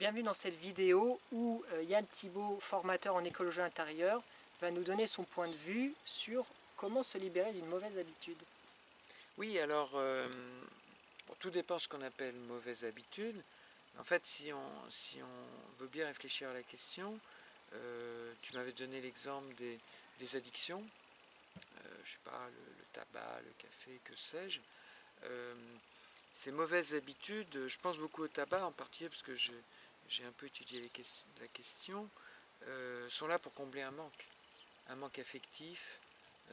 bienvenue dans cette vidéo où Yann Thibault, formateur en écologie intérieure, va nous donner son point de vue sur comment se libérer d'une mauvaise habitude. Oui, alors, bon, tout dépend de ce qu'on appelle mauvaise habitude. En fait, si on veut bien réfléchir à la question, tu m'avais donné l'exemple des addictions, je sais pas, le tabac, le café, que sais-je. Ces mauvaises habitudes, je pense beaucoup au tabac en particulier parce que j'ai un peu étudié la question, sont là pour combler un manque affectif,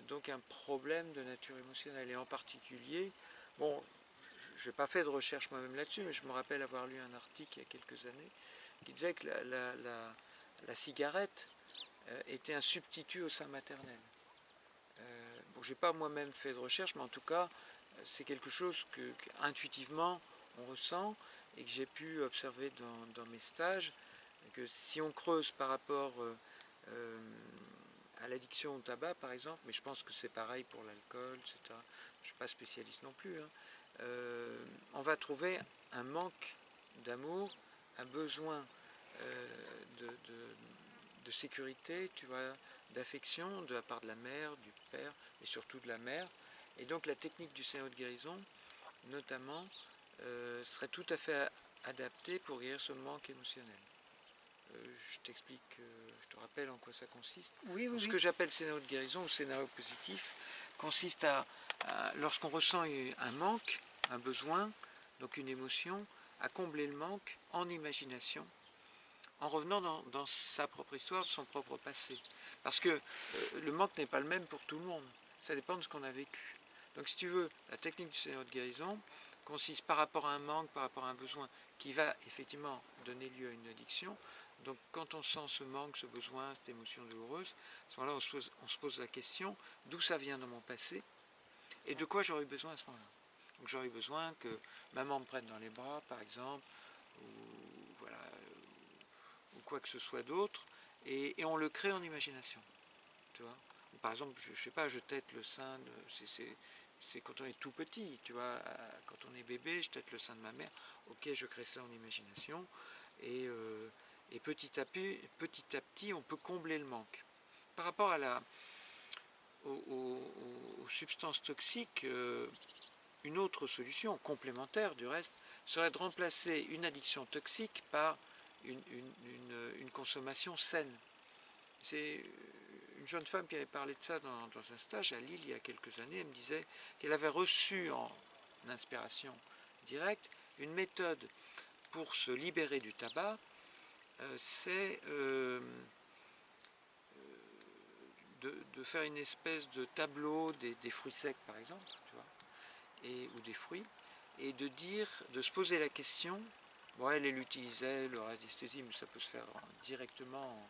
donc un problème de nature émotionnelle. Et en particulier, bon, je n'ai pas fait de recherche moi-même là-dessus, mais je me rappelle avoir lu un article il y a quelques années qui disait que la cigarette était un substitut au sein maternel. Bon, je n'ai pas moi-même fait de recherche, mais en tout cas, c'est quelque chose qu'intuitivement on ressent et que j'ai pu observer dans mes stages, que si on creuse par rapport à l'addiction au tabac par exemple, mais je pense que c'est pareil pour l'alcool, etc. Je ne suis pas spécialiste non plus, hein. On va trouver un manque d'amour, un besoin de sécurité, tu vois, d'affection de la part de la mère, du père et surtout de la mère. Et donc la technique du scénario de guérison, notamment, serait tout à fait adaptée pour guérir ce manque émotionnel. Je t'explique, je te rappelle en quoi ça consiste. Oui, oui, Ce oui. que j'appelle scénario de guérison ou scénario positif consiste lorsqu'on ressent un manque, un besoin, donc une émotion, à combler le manque en imagination, en revenant dans sa propre histoire, son propre passé. Parce que le manque n'est pas le même pour tout le monde, ça dépend de ce qu'on a vécu. Donc si tu veux, la technique du scénario de guérison consiste par rapport à un manque, par rapport à un besoin qui va effectivement donner lieu à une addiction. Donc quand on sent ce manque, ce besoin, cette émotion douloureuse, à ce moment-là on se pose la question d'où ça vient dans mon passé et de quoi j'aurais besoin à ce moment-là. Donc j'aurais besoin que maman me prenne dans les bras par exemple, ou voilà, ou quoi que ce soit d'autre, et on le crée en imagination. Tu vois, ou par exemple, je sais pas, je tète le sein, c'est quand on est tout petit, tu vois, quand on est bébé, je tète le sein de ma mère, ok, je crée ça en imagination, et petit à petit, on peut combler le manque. Par rapport aux substances toxiques, une autre solution, complémentaire du reste, serait de remplacer une addiction toxique par une consommation saine. C'est une jeune femme qui avait parlé de ça dans un stage à Lille il y a quelques années. Elle me disait qu'elle avait reçu en inspiration directe une méthode pour se libérer du tabac. C'est de faire une espèce de tableau des fruits secs par exemple, tu vois, ou des fruits, et de se poser la question. Bon, elle utilisait le radiesthésie, mais ça peut se faire directement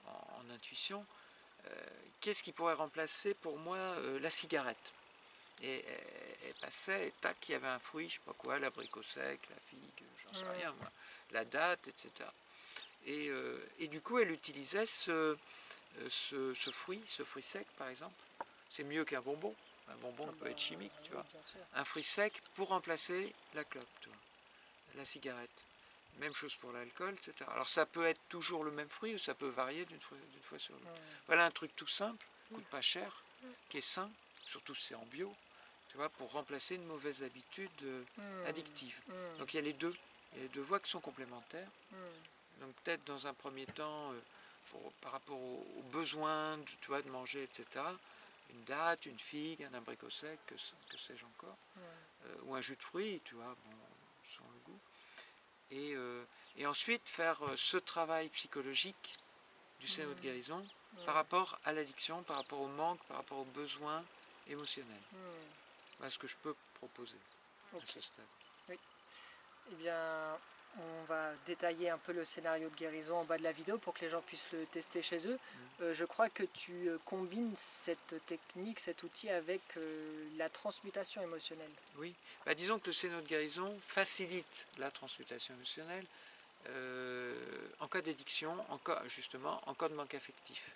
en intuition. Qu'est-ce qui pourrait remplacer pour moi la cigarette? Et elle passait, et tac, il y avait un fruit, je sais pas quoi, l'abricot sec, la figue, j'en sais rien moi, la date, etc. Et du coup, elle utilisait ce fruit sec par exemple. C'est mieux qu'un bonbon. Un bonbon peut être chimique, tu vois. Un fruit sec pour remplacer la clope, tu vois, la cigarette. Même chose pour l'alcool, etc. Alors ça peut être toujours le même fruit ou ça peut varier d'une fois sur l'autre. Voilà un truc tout simple, coûte pas cher, qui est sain, surtout si c'est en bio, tu vois, pour remplacer une mauvaise habitude addictive. Donc il y a les deux voies qui sont complémentaires. Donc peut-être dans un premier temps, par rapport aux besoins, tu vois, de manger, etc., une date, une figue, un abricot sec, que sais-je encore, ou un jus de fruits, tu vois, bon, sans le goût. Et ensuite faire ce travail psychologique du scénario de guérison par rapport à l'addiction, par rapport au manque, par rapport aux besoins émotionnels. Voilà ce que je peux proposer à ce stade. Oui. Eh bien, on va détailler un peu le scénario de guérison en bas de la vidéo pour que les gens puissent le tester chez eux. Je crois que tu combines cette technique, cet outil avec la transmutation émotionnelle. Oui, bah, disons que le scénario de guérison facilite la transmutation émotionnelle en cas d'addiction, justement en cas de manque affectif.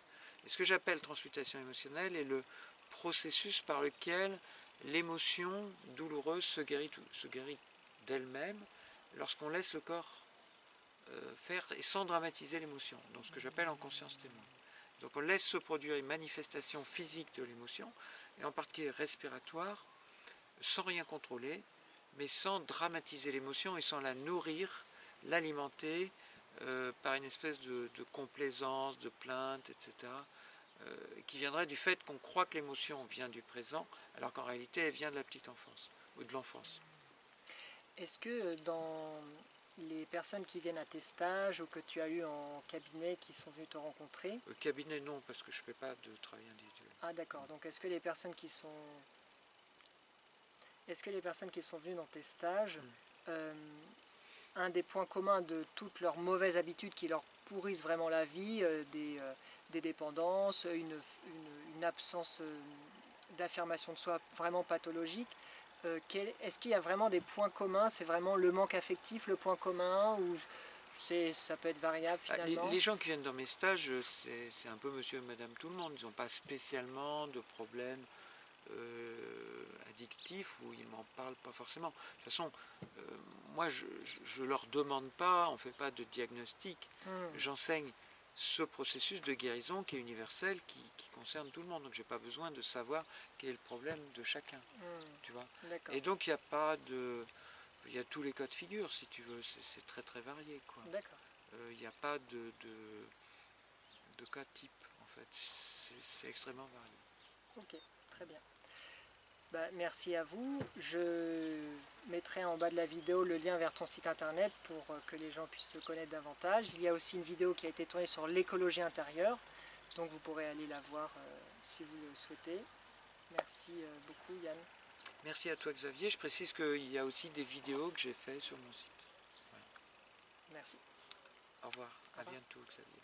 Et ce que j'appelle transmutation émotionnelle est le processus par lequel l'émotion douloureuse se guérit d'elle-même lorsqu'on laisse le corps faire et sans dramatiser l'émotion, donc ce que j'appelle en conscience témoin. Donc on laisse se produire une manifestation physique de l'émotion, et en particulier respiratoire, sans rien contrôler, mais sans dramatiser l'émotion et sans la nourrir, l'alimenter par une espèce de complaisance, de plainte, etc., qui viendrait du fait qu'on croit que l'émotion vient du présent, alors qu'en réalité elle vient de la petite enfance, ou de l'enfance. Est-ce que dans les personnes qui viennent à tes stages ou que tu as eu en cabinet qui sont venues te rencontrer... Cabinet non, parce que je ne fais pas de travail individuel. Ah d'accord, donc est-ce que les personnes qui sont... Est-ce que les personnes qui sont venues dans tes stages, un des points communs de toutes leurs mauvaises habitudes qui leur pourrissent vraiment la vie, des dépendances, une absence d'affirmation de soi vraiment pathologique, est-ce qu'il y a vraiment des points communs? C'est vraiment le manque affectif, le point commun, ou ça peut être variable finalement? Les gens qui viennent dans mes stages, c'est un peu monsieur et madame tout le monde. Ils n'ont pas spécialement de problème addictif ou ils m'en parlent pas forcément. De toute façon, moi je leur demande pas, on fait pas de diagnostic. J'enseigne ce processus de guérison qui est universel, qui concerne tout le monde. Donc j'ai pas besoin de savoir quel est le problème de chacun. Tu vois. Et donc il n'y a pas de... Il y a tous les cas de figure, si tu veux, c'est très très varié, quoi. D'accord. Il n'y a pas de cas type, en fait. C'est extrêmement varié. Ok, très bien. Bah, merci à vous. Je mettrai en bas de la vidéo le lien vers ton site internet pour que les gens puissent se connaître davantage. Il y a aussi une vidéo qui a été tournée sur l'écologie intérieure, donc vous pourrez aller la voir si vous le souhaitez. Merci beaucoup Yann. Merci à toi Xavier. Je précise qu'il y a aussi des vidéos que j'ai faites sur mon site. Ouais. Merci. Au revoir. À bientôt Xavier.